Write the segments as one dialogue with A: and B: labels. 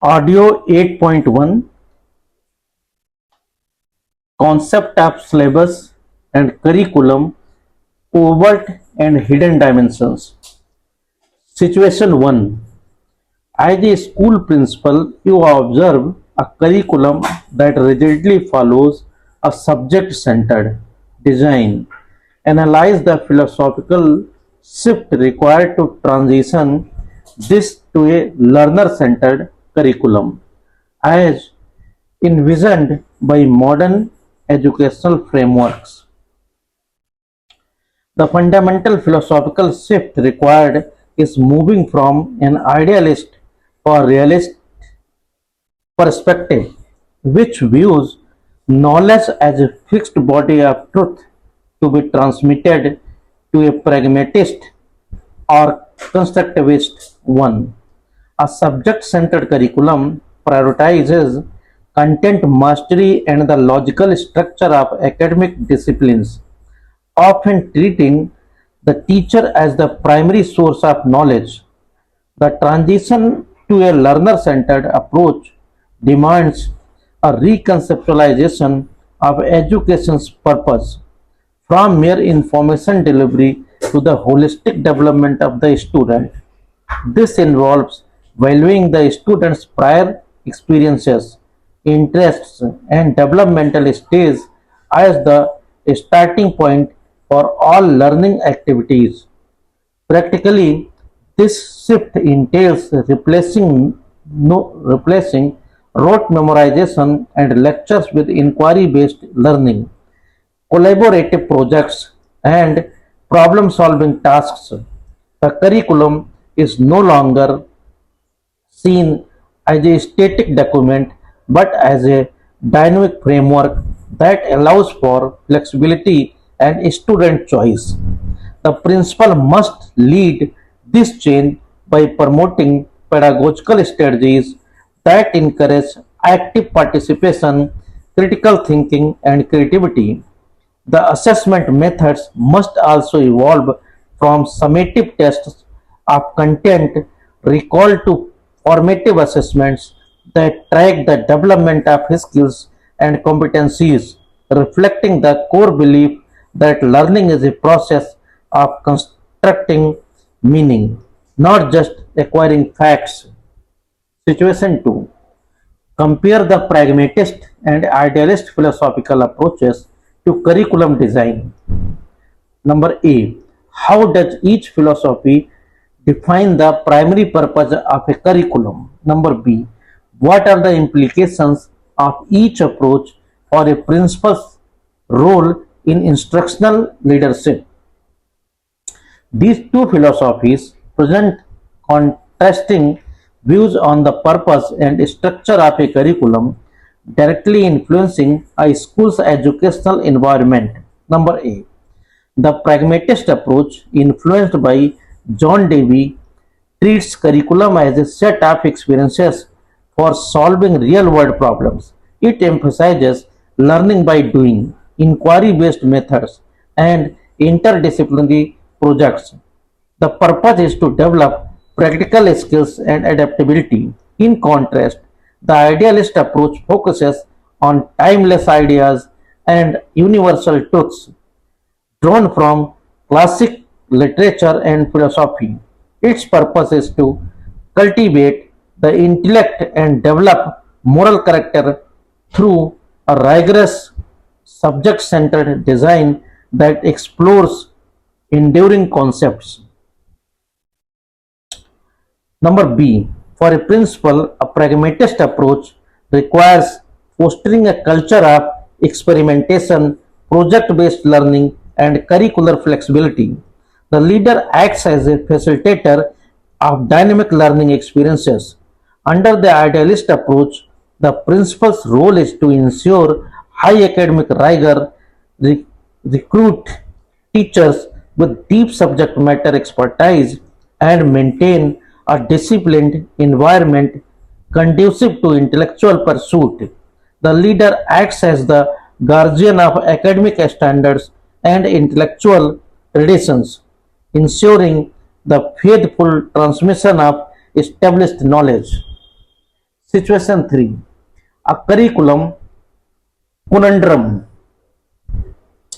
A: Audio 8.1 Concept of Syllabus and Curriculum Overt and Hidden Dimensions. Situation 1. As a school principal, you observe a curriculum that rigidly follows a subject centered design. Analyze the philosophical shift required to transition this to a learner centered curriculum. As envisioned by modern educational frameworks. The fundamental philosophical shift required is moving from an idealist or realist perspective, which views knowledge as a fixed body of truth to be transmitted, to a pragmatist or constructivist one. A subject centered curriculum prioritizes content mastery and the logical structure of academic disciplines, often treating the teacher as the primary source of knowledge. The transition to a learner centered approach demands a reconceptualization of education's purpose from mere information delivery to the holistic development of the student. This involves valuing the student's prior experiences, interests, and developmental stage as the starting point for all learning activities. Practically, this shift entails replacing rote memorization and lectures with inquiry-based learning, collaborative projects, and problem-solving tasks. The curriculum is no longer seen as a static document but as a dynamic framework that allows for flexibility and student choice. The principal must lead this change by promoting pedagogical strategies that encourage active participation, critical thinking, and creativity. The assessment methods must also evolve from summative tests of content recall to formative assessments that track the development of his skills and competencies, reflecting the core belief that learning is a process of constructing meaning, not just acquiring facts. Situation 2. Compare the pragmatist and idealist philosophical approaches to curriculum design. Number A. How does each philosophy define the primary purpose of a curriculum? Number B. What are the implications of each approach for a principal's role in instructional leadership? These two philosophies present contrasting views on the purpose and structure of a curriculum, directly influencing a school's educational environment. Number A. The pragmatist approach, influenced by John Dewey, treats curriculum as a set of experiences for solving real world problems. It emphasizes learning by doing, inquiry based methods, and interdisciplinary projects. The purpose is to develop practical skills and adaptability. In contrast, the idealist approach focuses on timeless ideas and universal truths drawn from classic literature and philosophy. Its purpose is to cultivate the intellect and develop moral character through a rigorous subject centered design that explores enduring concepts. Number B. For a principal, a pragmatist approach requires fostering a culture of experimentation, project based learning, and curricular flexibility. The leader acts as a facilitator of dynamic learning experiences. Under the idealist approach, the principal's role is to ensure high academic rigor, recruit teachers with deep subject matter expertise, and maintain a disciplined environment conducive to intellectual pursuit. The leader acts as the guardian of academic standards and intellectual traditions, ensuring the faithful transmission of established knowledge. Situation 3. A curriculum conundrum.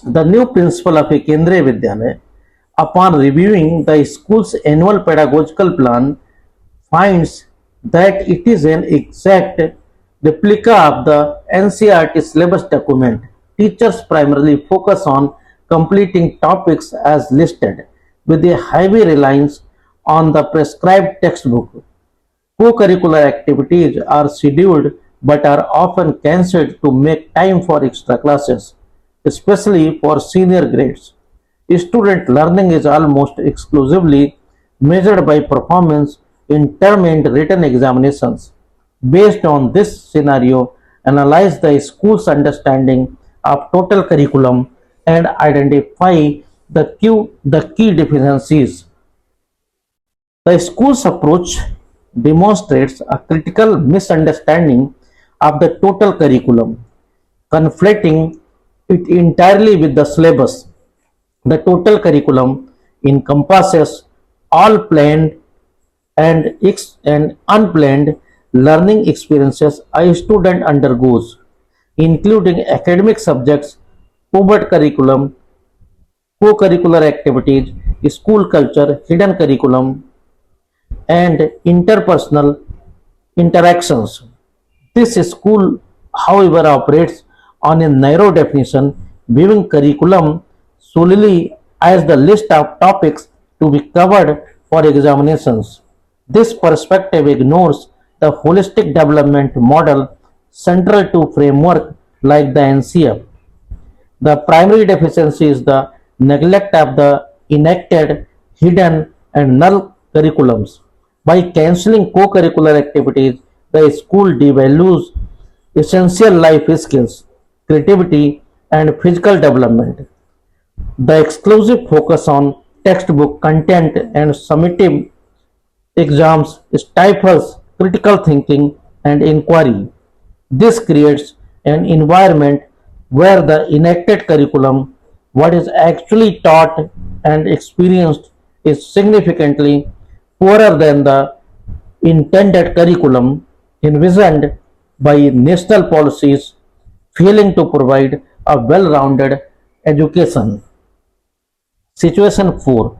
A: The new principal of a Kendriya Vidyalaya, upon reviewing the school's annual pedagogical plan, finds that it is an exact replica of the NCERT syllabus document. Teachers primarily focus on completing topics as listed, with a heavy reliance on the prescribed textbook. Co-curricular activities are scheduled but are often cancelled to make time for extra classes, especially for senior grades. Student learning is almost exclusively measured by performance in term and written examinations. Based on this scenario, analyze the school's understanding of total curriculum and identify the key deficiencies. The school's approach demonstrates a critical misunderstanding of the total curriculum, conflating it entirely with the syllabus. The total curriculum encompasses all planned and unplanned learning experiences a student undergoes, including academic subjects, overt curriculum, co-curricular activities, school culture, hidden curriculum, and interpersonal interactions. This school, however, operates on a narrow definition, viewing curriculum solely as the list of topics to be covered for examinations. This perspective ignores the holistic development model central to framework like the NCF. The primary deficiency is the neglect of the enacted, hidden, and null curriculums. By cancelling co curricular activities, the school devalues essential life skills, creativity, and physical development. The exclusive focus on textbook content and summative exams stifles critical thinking and inquiry. This creates an environment where the enacted curriculum, what is actually taught and experienced, is significantly poorer than the intended curriculum envisioned by national policies, failing to provide a well rounded education. Situation 4.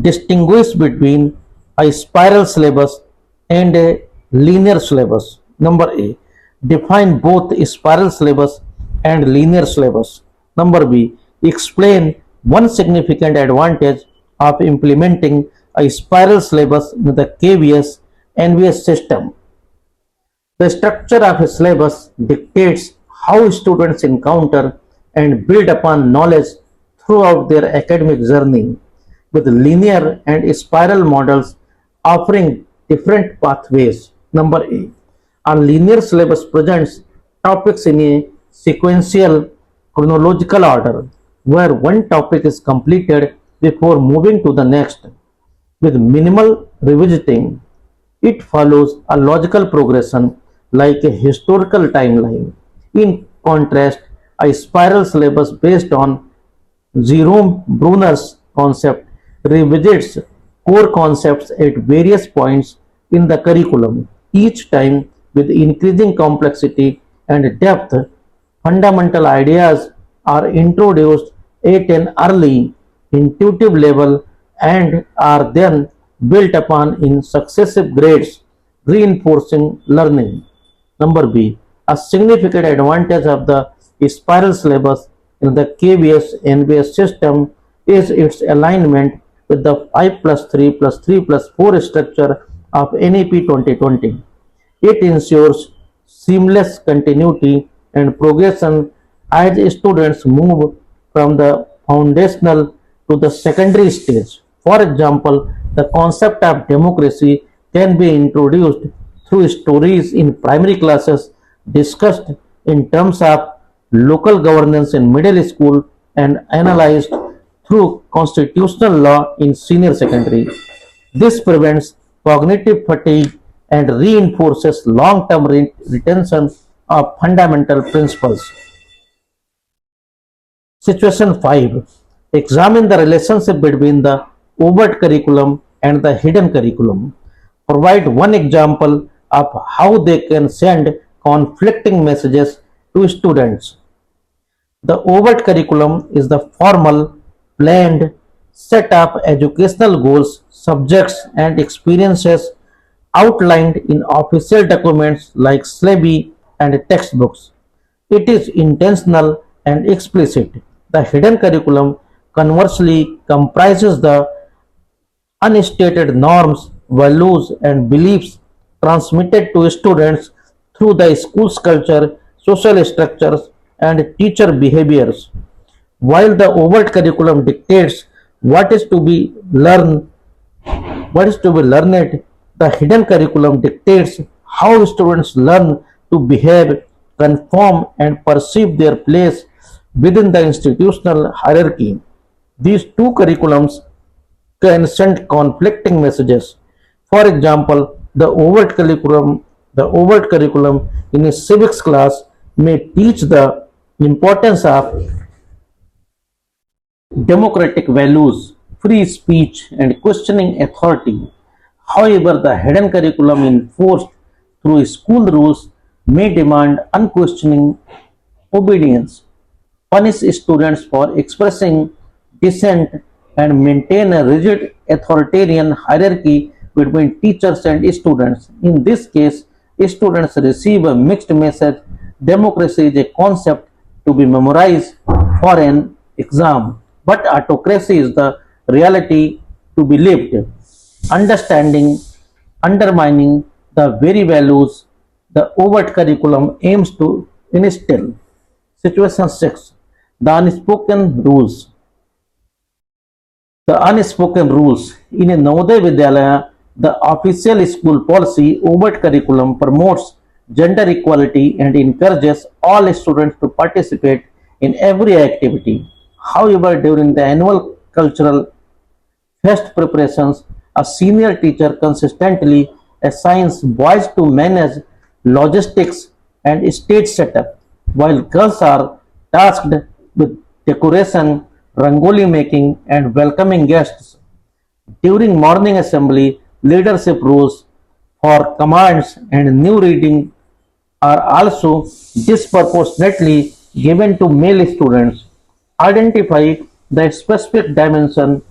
A: Distinguish between a spiral syllabus and a linear syllabus. Number A. Define both spiral syllabus and linear syllabus. Number B. Explain one significant advantage of implementing a spiral syllabus in the KVS NVS system. The structure of a syllabus dictates how students encounter and build upon knowledge throughout their academic journey, with linear and spiral models offering different pathways. Number A. A linear syllabus presents topics in a sequential chronological order, where one topic is completed before moving to the next, with minimal revisiting. It follows a logical progression like a historical timeline. In contrast, a spiral syllabus based on Jerome Bruner's concept revisits core concepts at various points in the curriculum, each time with increasing complexity and depth. Fundamental ideas are introduced at an early, intuitive level and are then built upon in successive grades, reinforcing learning. Number B. A significant advantage of the spiral syllabus in the KVS NVS system is its alignment with the 5 plus 3 plus 3 plus 4 structure of NEP 2020. It ensures seamless continuity and progression as students move from the foundational to the secondary stage. For example, the concept of democracy can be introduced through stories in primary classes, discussed in terms of local governance in middle school, and analyzed through constitutional law in senior secondary. This prevents cognitive fatigue and reinforces long-term retention of fundamental principles. Situation 5. Examine the relationship between the overt curriculum and the hidden curriculum. Provide one example of how they can send conflicting messages to students. The overt curriculum is the formal, planned set of educational goals, subjects, and experiences outlined in official documents like syllabi and textbooks. It is intentional and explicit. The hidden curriculum conversely comprises the unstated norms, values, and beliefs transmitted to students through the school's culture, social structures, and teacher behaviors. While the overt curriculum dictates what is to be learned, what is to be learned, the hidden curriculum dictates how students learn to behave, conform, and perceive their place within the institutional hierarchy. These two curriculums can send conflicting messages. For example, the overt curriculum in a civics class may teach the importance of democratic values, free speech, and questioning authority. However, the hidden curriculum enforced through school rules may demand unquestioning obedience, punish students for expressing dissent, and maintain a rigid authoritarian hierarchy between teachers and students. In this case, students receive a mixed message. Democracy is a concept to be memorized for an exam, but autocracy is the reality to be lived. Understanding, undermining the very values the overt curriculum aims to instill. Situation 6. The unspoken rules. The unspoken rules. In a Navodaya Vidyalaya, the official school policy overt curriculum promotes gender equality and encourages all students to participate in every activity. However, during the annual cultural fest preparations, a senior teacher consistently assigns boys to manage logistics and stage setup, while girls are tasked with decoration, rangoli making, and welcoming guests. During morning assembly, leadership roles for commands and new reading are also disproportionately given to male students. Identify the specific dimension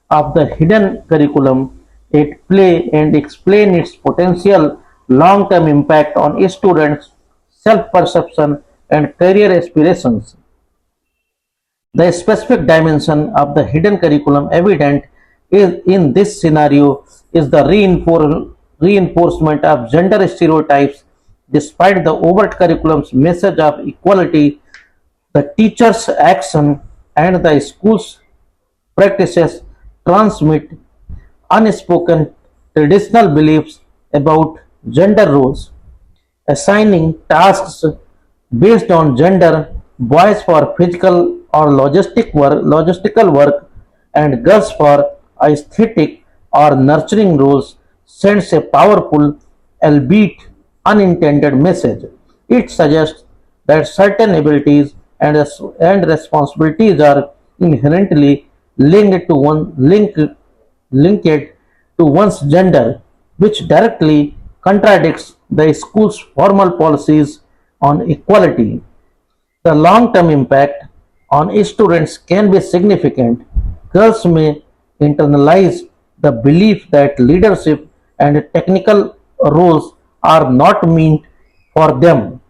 A: of the hidden curriculum at play and explain its potential long-term impact on students' self-perception and career aspirations. The specific dimension of the hidden curriculum evident is in this scenario is the reinforcement of gender stereotypes. Despite the overt curriculum's message of equality, the teacher's action and the school's practices transmit unspoken traditional beliefs about gender roles, assigning tasks based on gender, boys for physical or logistical work, and girls for aesthetic or nurturing roles sends a powerful, albeit unintended message. It suggests that certain abilities and responsibilities are inherently linked to one's gender, which directly contradicts the school's formal policies on equality. The long-term impact on students can be significant. Girls may internalize the belief that leadership and technical roles are not meant for them,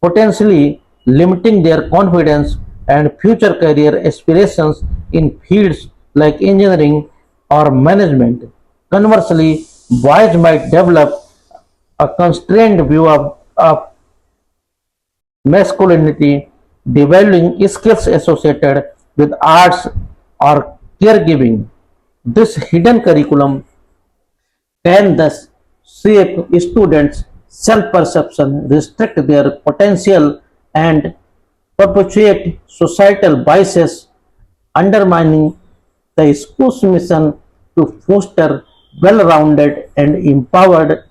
A: potentially limiting their confidence and future career aspirations in fields like engineering or management. Conversely, boys might develop a constrained view of masculinity, developing skills associated with arts or caregiving. This hidden curriculum can thus shape students' self-perception, restrict their potential, and perpetuate societal biases, undermining the school's mission to foster well-rounded and empowered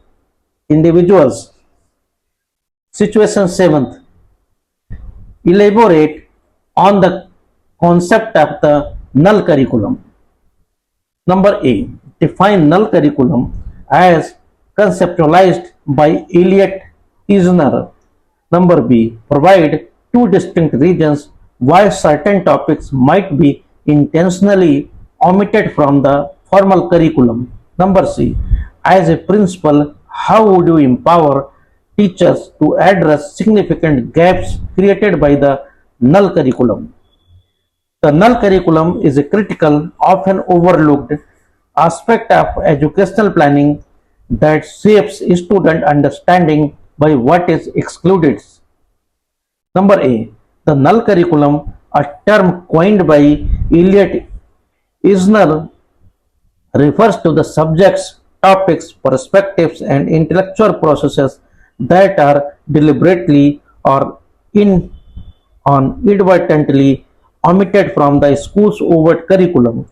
A: individuals. Situation 7th. Elaborate on the concept of the null curriculum. Number A. Define null curriculum as conceptualized by Elliot Eisner. Number B. Provide two distinct reasons why certain topics might be intentionally omitted from the formal curriculum. Number C. As a principal, how would you empower teachers to address significant gaps created by the null curriculum? The null curriculum is a critical, often overlooked aspect of educational planning that shapes student understanding by what is excluded. Number A. The null curriculum, a term coined by Elliot Eisner, refers to the subjects, topics, perspectives, and intellectual processes that are deliberately or in inadvertently omitted from the school's overt curriculum.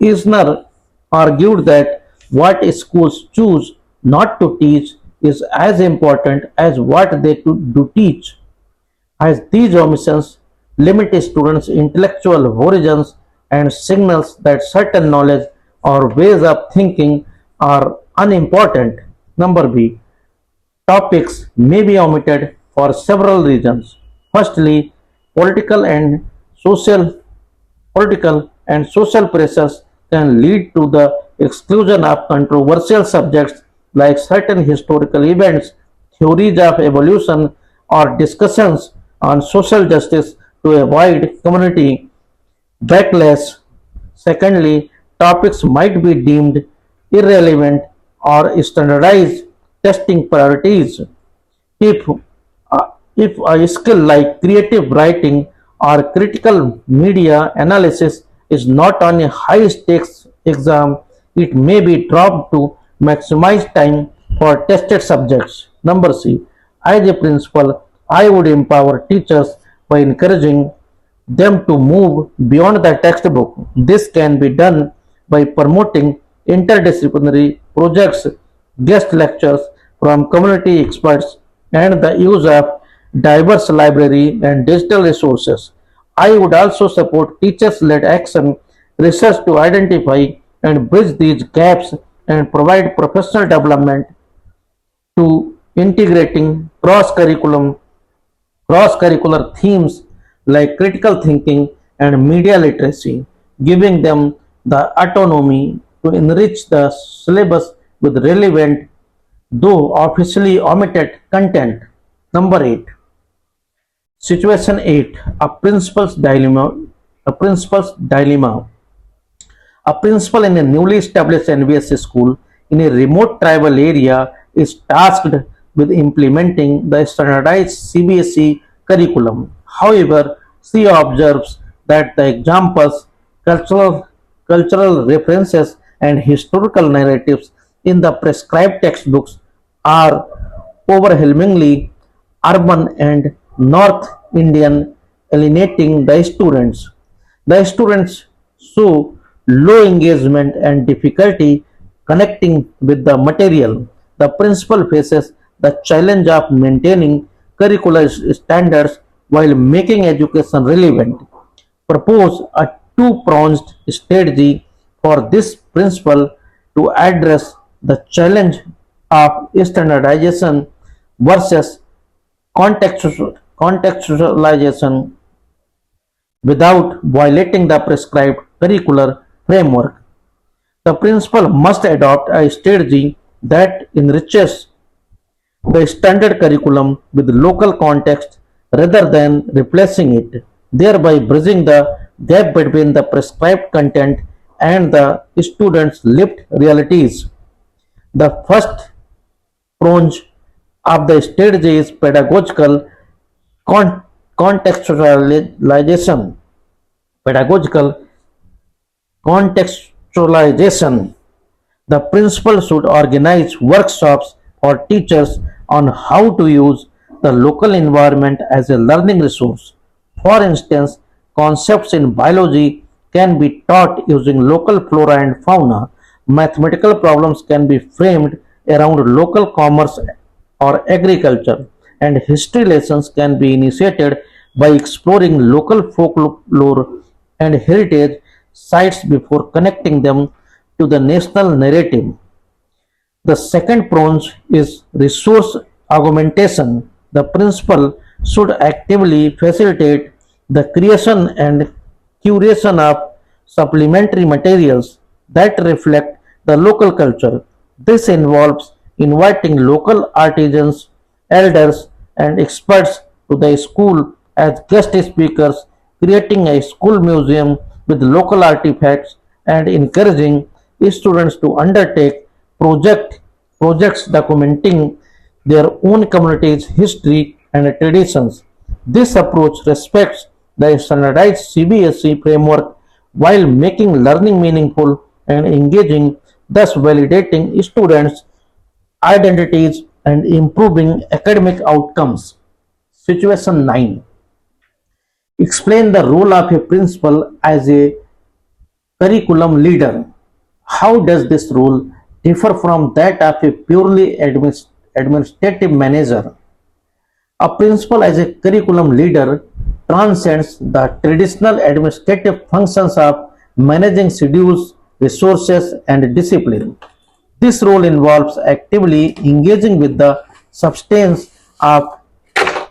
A: Eisner argued that what schools choose not to teach is as important as what they do teach, as these omissions limit students' intellectual horizons and signals that certain knowledge or ways of thinking are unimportant. Number B. Topics may be omitted for several reasons. Firstly, political and social political and social pressures can lead to the exclusion of controversial subjects like certain historical events, theories of evolution, or discussions on social justice to avoid community backlash. Secondly, topics might be deemed irrelevant or standardized testing priorities. If, if a skill like creative writing or critical media analysis is not on a high stakes exam, it may be dropped to maximize time for tested subjects. Number C. As a principal, I would empower teachers by encouraging them to move beyond the textbook. This can be done by promoting interdisciplinary projects, guest lectures from community experts, and the use of diverse library and digital resources. I would also support teachers-led action research to identify and bridge these gaps and provide professional development to integrating cross-curricular themes like critical thinking and media literacy, giving them the autonomy to enrich the syllabus with relevant, though officially omitted content. Number 8. Situation 8. A principal's dilemma. A principal's dilemma. A principal in a newly established NVS school in a remote tribal area is tasked with implementing the standardized CBSE curriculum. However, she observes that the examples, cultural references, and historical narratives in the prescribed textbooks are overwhelmingly urban and North Indian, alienating the students. The students show low engagement and difficulty connecting with the material. The principal faces the challenge of maintaining curricular standards while making education relevant. Propose a two-pronged strategy for this principle to address the challenge of standardization versus contextualization without violating the prescribed curricular framework. The principal must adopt a strategy that enriches the standard curriculum with local context rather than replacing it, thereby bridging the gap between the prescribed content and the students' lived realities. The first prong of the strategy is pedagogical con- contextualization. Pedagogical contextualization. The principal should organize workshops for teachers on how to use the local environment as a learning resource. For instance, concepts in biology can be taught using local flora and fauna. Mathematical problems can be framed around local commerce or agriculture, and history lessons can be initiated by exploring local folklore and heritage sites before connecting them to the national narrative. The second prong is resource augmentation. The principal should actively facilitate the creation and curation of supplementary materials that reflect the local culture. This involves inviting local artisans, elders, and experts to the school as guest speakers, creating a school museum with local artifacts, and encouraging students to undertake project projects documenting their own community's history and traditions. This approach respects the standardized CBSE framework while making learning meaningful and engaging, thus validating students' identities and improving academic outcomes. Situation 9. Explain the role of a principal as a curriculum leader. How does this role differ from that of a purely administrative manager? A principal as a curriculum leader transcends the traditional administrative functions of managing schedules, resources, and discipline. This role involves actively engaging with the substance of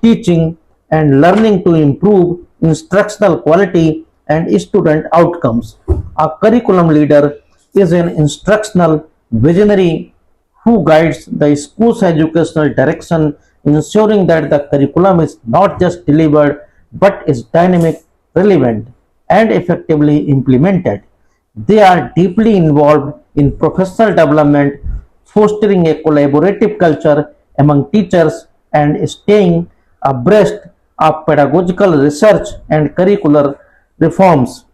A: teaching and learning to improve instructional quality and student outcomes. A curriculum leader is an instructional visionary who guides the school's educational direction, ensuring that the curriculum is not just delivered but is dynamic, relevant, and effectively implemented. They are deeply involved in professional development, fostering a collaborative culture among teachers and staying abreast of pedagogical research and curricular reforms.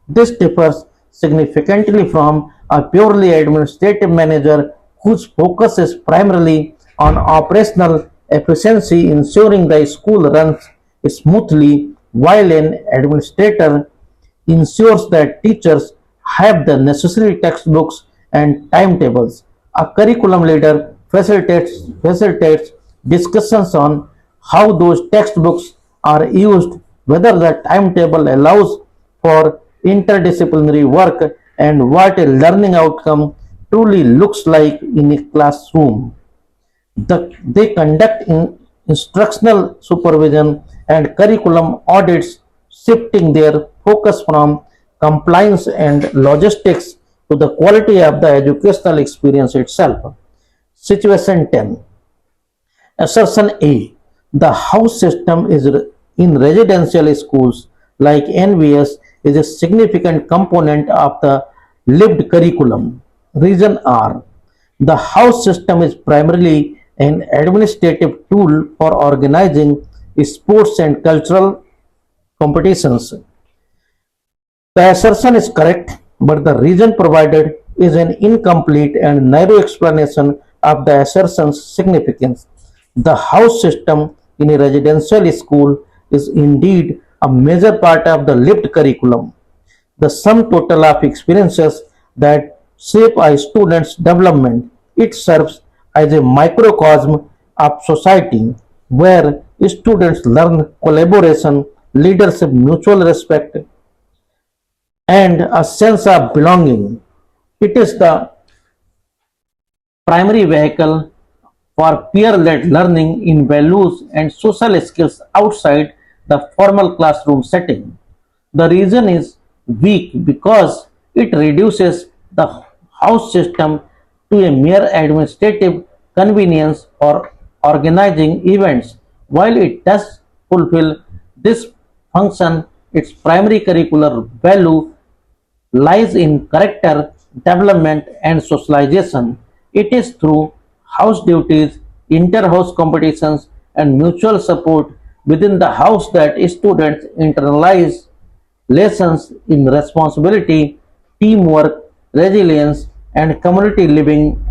A: This differs significantly from a purely administrative manager whose focus is primarily on operational efficiency, ensuring the school runs smoothly, while an administrator ensures that teachers have the necessary textbooks and timetables. A curriculum leader facilitates discussions on how those textbooks are used, whether the timetable allows for interdisciplinary work, and what a learning outcome truly looks like in a classroom. They conduct instructional supervision and curriculum audits, shifting their focus from compliance and logistics to the quality of the educational experience itself. Situation 10. Assertion A. The house system is in residential schools like NVS is a significant component of the lived curriculum. Reason R. The house system is primarily an administrative tool for organizing sports and cultural competitions. The assertion is correct, but the reason provided is an incomplete and narrow explanation of the assertion's significance. The house system in a residential school is indeed a major part of the lived curriculum, the sum total of experiences that shape a student's development. It serves as a microcosm of society where students learn collaboration, leadership, mutual respect, and a sense of belonging. It is the primary vehicle for peer-led learning in values and social skills outside the formal classroom setting. The reason is weak because it reduces the house system to a mere administrative convenience for organizing events. While it does fulfill this function, its primary curricular value lies in character development and socialization. It is through house duties, inter-house competitions, and mutual support within the house that students internalize lessons in responsibility, teamwork, resilience, and community living.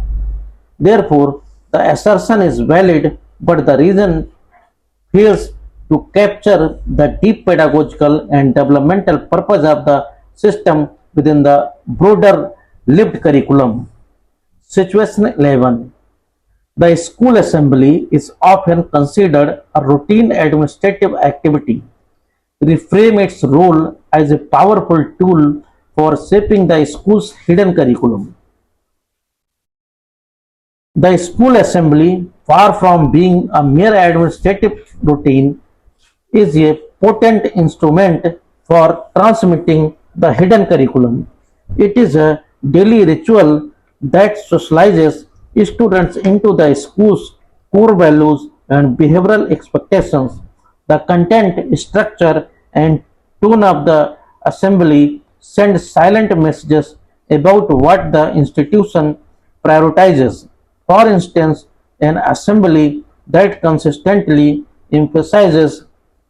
A: Therefore, the assertion is valid, but the reason fails to capture the deep pedagogical and developmental purpose of the system within the broader lived curriculum. Situation 11. The school assembly is often considered a routine administrative activity. Reframe its role as a powerful tool for shaping the school's hidden curriculum. The school assembly, far from being a mere administrative routine, is a potent instrument for transmitting the hidden curriculum. It is a daily ritual that socializes students into the school's core values and behavioral expectations. The content, structure, and tone of the assembly send silent messages about what the institution prioritizes. For instance, an assembly that consistently emphasizes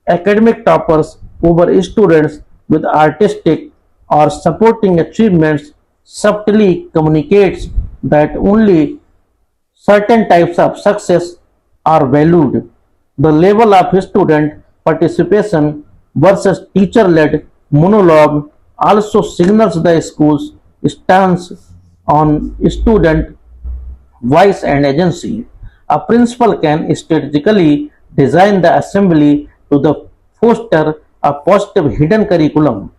A: academic toppers over students with artistic or supporting achievements subtly communicates that only certain types of success are valued. The level of student participation versus teacher-led monologue also signals the school's stance on student voice and agency. A principal can strategically design the assembly to foster a positive hidden curriculum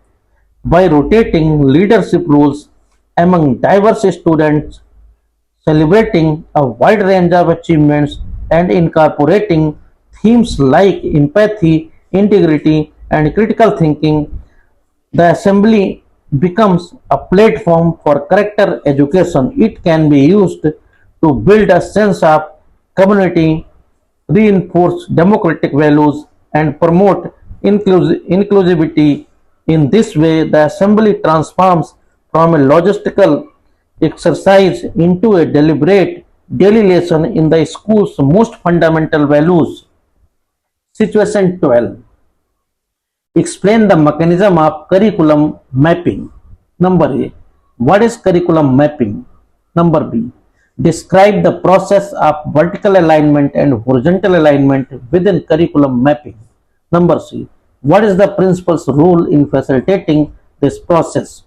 A: by rotating leadership roles among diverse students, celebrating a wide range of achievements, and incorporating themes like empathy, integrity, and critical thinking. The assembly becomes a platform for character education. It can be used to build a sense of community, reinforce democratic values, and promote inclusivity. In this way, the assembly transforms from a logistical exercise into a deliberate daily lesson in the school's most fundamental values. Situation 12. Explain the mechanism of curriculum mapping. Number A. What is curriculum mapping? Number B. Describe the process of vertical alignment and horizontal alignment within curriculum mapping. Number C. What is the principal's role in facilitating this process?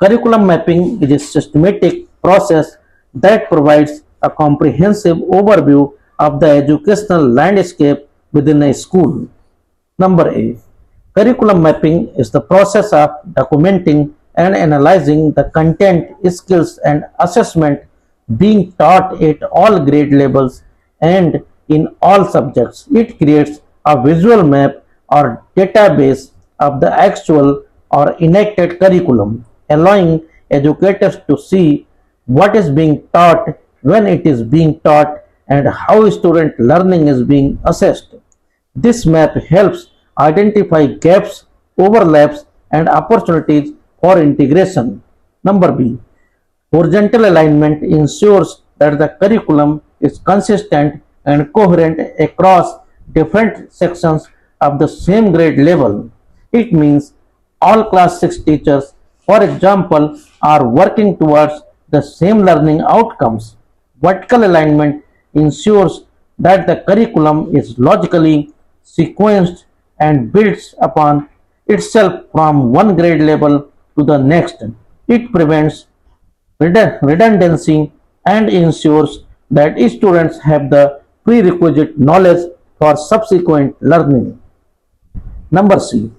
A: Curriculum mapping is a systematic process that provides a comprehensive overview of the educational landscape within a school. Number A. Curriculum mapping is the process of documenting and analyzing the content, skills, and assessment being taught at all grade levels and in all subjects. It creates a visual map or database of the actual or enacted curriculum, allowing educators to see what is being taught, when it is being taught, and how student learning is being assessed. This map helps identify gaps, overlaps, and opportunities for integration. Number B. Horizontal alignment ensures that the curriculum is consistent and coherent across different sections of the same grade level. It means all class 6 teachers, for example, are working towards the same learning outcomes. Vertical alignment ensures that the curriculum is logically sequenced and builds upon itself from one grade level to the next. It prevents redundancy and ensures that students have the prerequisite knowledge for subsequent learning. Number C.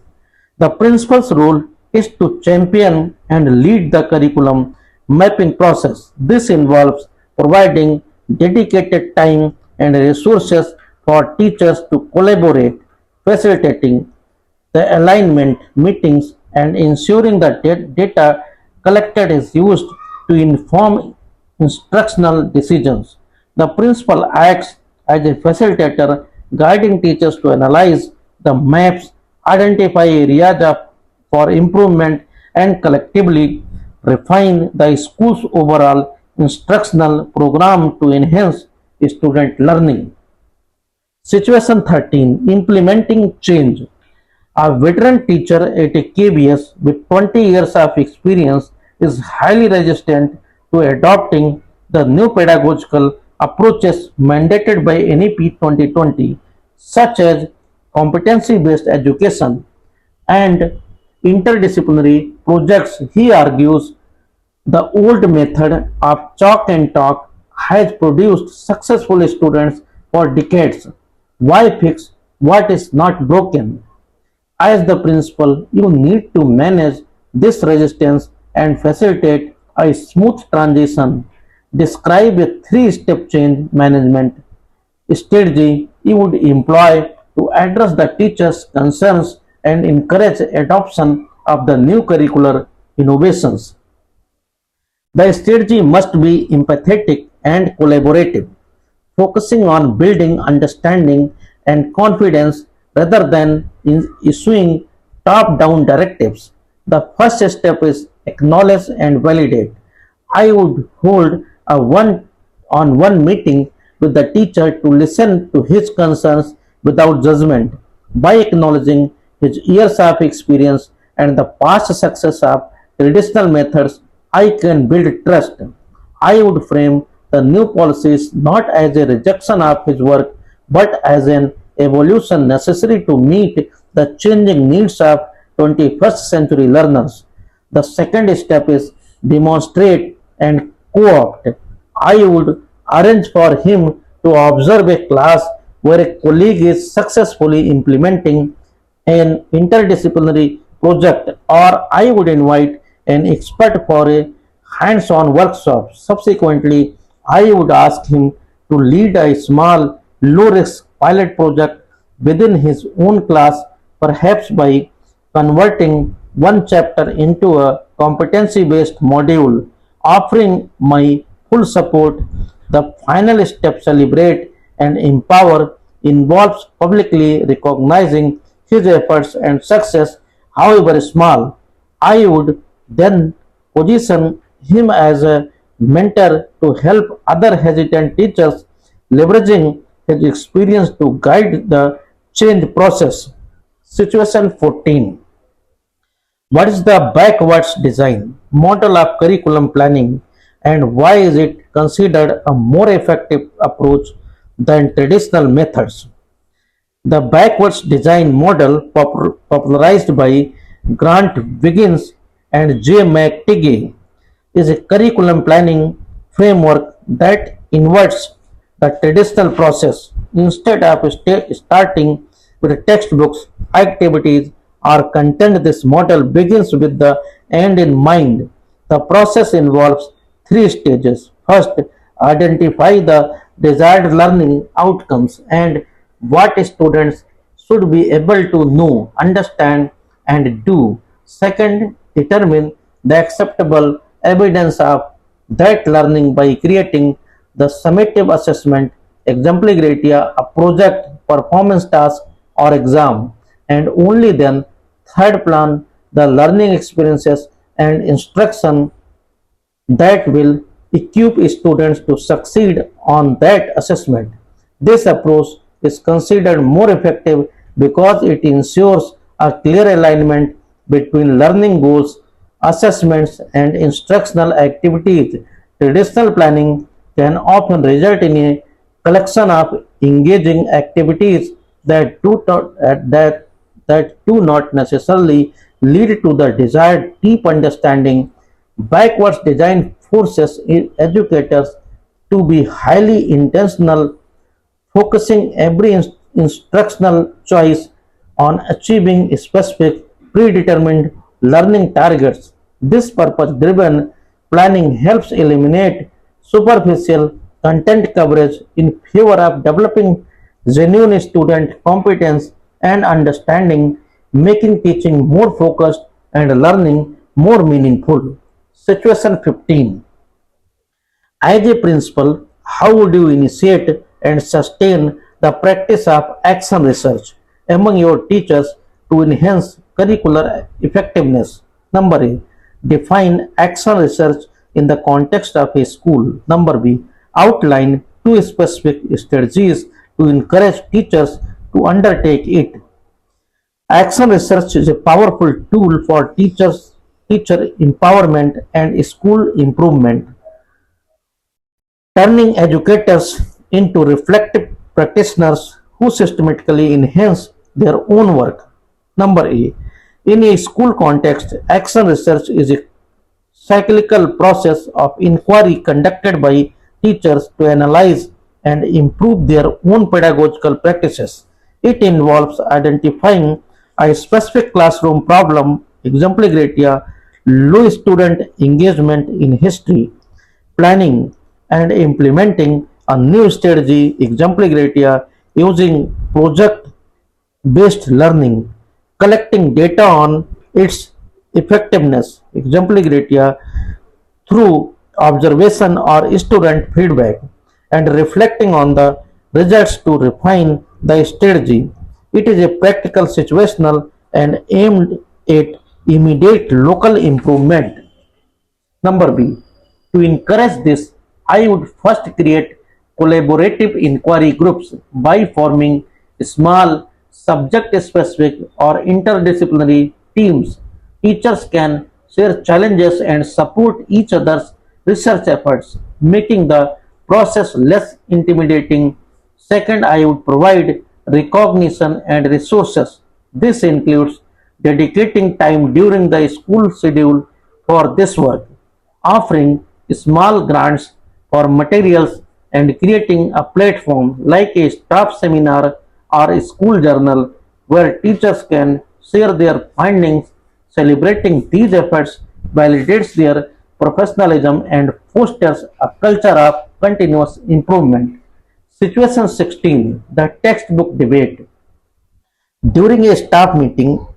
A: The principal's role is to champion and lead the curriculum mapping process. This involves providing dedicated time and resources for teachers to collaborate, facilitating the alignment meetings, and ensuring that data collected is used to inform instructional decisions. The principal acts as a facilitator, guiding teachers to analyze the maps, identify areas for improvement, and collectively refine the school's overall instructional program to enhance student learning. Situation 13. Implementing change. A veteran teacher at a KBS with 20 years of experience is highly resistant to adopting the new pedagogical approaches mandated by NEP 2020, such as competency-based education and interdisciplinary projects. He argues the old method of chalk and talk has produced successful students for decades. Why fix what is not broken? As the principal, you need to manage this resistance and facilitate a smooth transition. Describe a three-step change management strategy you would employ to address the teacher's concerns and encourage adoption of the new curricular innovations. The strategy must be empathetic and collaborative, focusing on building understanding and confidence rather than in issuing top down directives. The first step is acknowledge and validate. I would hold a one on one meeting with the teacher to listen to his concerns without judgment. By acknowledging his years of experience and the past success of traditional methods, I can build trust. I would frame the new policies not as a rejection of his work but as an evolution necessary to meet the changing needs of 21st century learners. The second step is demonstrate and co-opt. I would arrange for him to observe a class where a colleague is successfully implementing an interdisciplinary project, or I would invite an expert for a hands-on workshop. Subsequently, I would ask him to lead a small, low-risk pilot project within his own class, perhaps by converting one chapter into a competency-based module, offering my full support. The final step, celebrate and empower, involves publicly recognizing his efforts and success, however small. I would then position him as a mentor to help other hesitant teachers, leveraging his experience to guide the change process. Situation 14. What is the backwards design model of curriculum planning, and why is it considered a more effective approach than traditional methods? The backwards design model, popularized by Grant Wiggins and J. McTighe, is a curriculum planning framework that inverts the traditional process. Instead of starting with textbooks, activities, or content, this model begins with the end in mind. The process involves three stages. First, identify the desired learning outcomes and what students should be able to know, understand, and do. Second, determine the acceptable evidence of that learning by creating the summative assessment, exemplary criteria, a project, performance task, or exam, and only then third, plan the learning experiences and instruction that will equip students to succeed on that assessment. This approach is considered more effective because it ensures a clear alignment between learning goals, assessments, and instructional activities. Traditional planning can often result in a collection of engaging activities that do not necessarily lead to the desired deep understanding. Backwards design forces educators to be highly intentional, focusing every instructional choice on achieving specific predetermined learning targets. This purpose driven planning helps eliminate superficial content coverage in favor of developing genuine student competence and understanding, making teaching more focused and learning more meaningful. Situation 15. As a principal, how would you initiate and sustain the practice of action research among your teachers to enhance curricular effectiveness? Number A. Define action research in the context of a school. Number B. Outline two specific strategies to encourage teachers to undertake it. Action research is a powerful tool for teacher empowerment and school improvement, turning educators into reflective practitioners who systematically enhance their own work. Number A. In a school context, action research is a cyclical process of inquiry conducted by teachers to analyze and improve their own pedagogical practices. It involves identifying a specific classroom problem, exemplary criteria, low student engagement in history, planning and implementing a new strategy, example criteria, using project based learning, collecting data on its effectiveness, example criteria, through observation or student feedback, and reflecting on the results to refine the strategy. It is a practical, situational, and aimed at immediate local improvement. Number B. To encourage this, I would first create collaborative inquiry groups by forming small subject specific or interdisciplinary teams. Teachers can share challenges and support each other's research efforts, making the process less intimidating. Second, I would provide recognition and resources. This includes dedicating time during the school schedule for this work, offering small grants for materials, and creating a platform like a staff seminar or a school journal where teachers can share their findings. Celebrating these efforts validates their professionalism and fosters a culture of continuous improvement. Situation 16. The textbook debate. During a staff meeting,